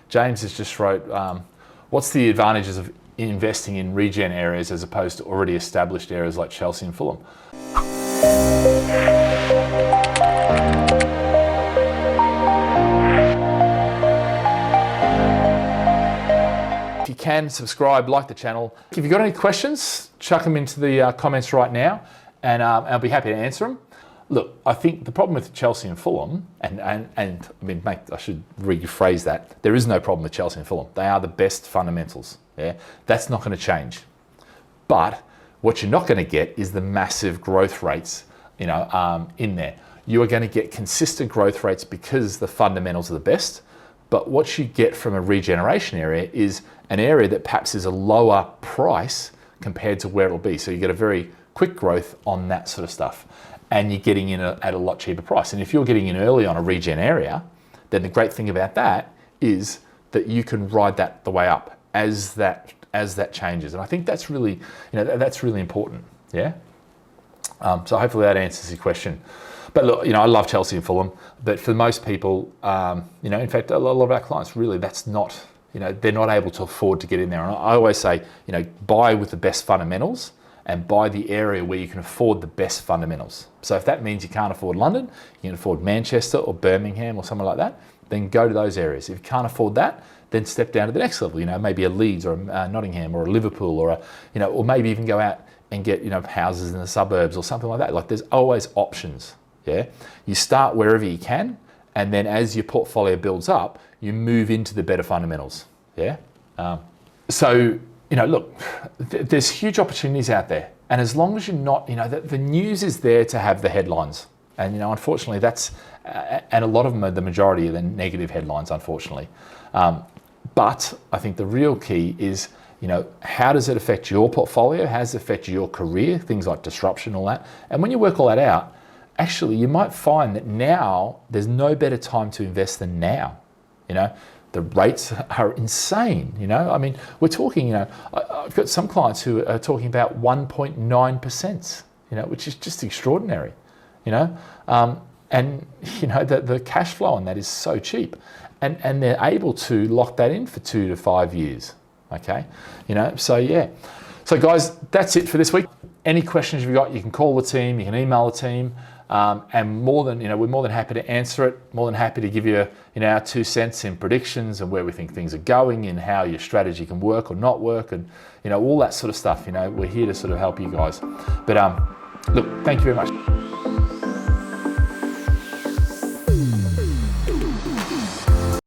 James has just wrote, what's the advantages of investing in regen areas as opposed to already established areas like Chelsea and Fulham? If you can, subscribe, like the channel. If you've got any questions, chuck them into the comments right now, and I'll be happy to answer them. Look, I think the problem with Chelsea and Fulham, and I mean, mate, I should rephrase that. There is no problem with Chelsea and Fulham. They are the best fundamentals. Yeah, that's not going to change. But what you're not going to get is the massive growth rates, in there. You are going to get consistent growth rates because the fundamentals are the best. But what you get from a regeneration area is an area that perhaps is a lower price compared to where it'll be. So you get a very quick growth on that sort of stuff. And you're getting in at a lot cheaper price. And if you're getting in early on a regen area, then the great thing about that is that you can ride that the way up as that changes. And I think that's really, that's really important. Yeah. So hopefully that answers your question. But look, I love Chelsea and Fulham, but for most people, in fact, a lot of our clients really, that's not, they're not able to afford to get in there. And I always say, buy with the best fundamentals, and buy the area where you can afford the best fundamentals. So if that means you can't afford London, you can afford Manchester or Birmingham or somewhere like that, then go to those areas. If you can't afford that, then step down to the next level, maybe a Leeds or a Nottingham or a Liverpool or or maybe even go out and get, houses in the suburbs or something like that. Like, there's always options, yeah? You start wherever you can, and then as your portfolio builds up, you move into the better fundamentals, yeah? Look, there's huge opportunities out there. And as long as you're not, the news is there to have the headlines. And, unfortunately that's, and a lot of them are the majority of the negative headlines, unfortunately. But I think the real key is, how does it affect your portfolio? How does it affect your career? Things like disruption, all that. And when you work all that out, actually you might find that now there's no better time to invest than now, The rates are insane, I mean, we're talking, I've got some clients who are talking about 1.9%, which is just extraordinary, and, the cash flow on that is so cheap, and they're able to lock that in for 2 to 5 years, okay? So yeah. So guys, that's it for this week. Any questions you've got, you can call the team, you can email the team. And we're more than happy to answer it, more than happy to give you, our 2 cents in predictions and where we think things are going and how your strategy can work or not work, and, all that sort of stuff. We're here to sort of help you guys. But look, thank you very much.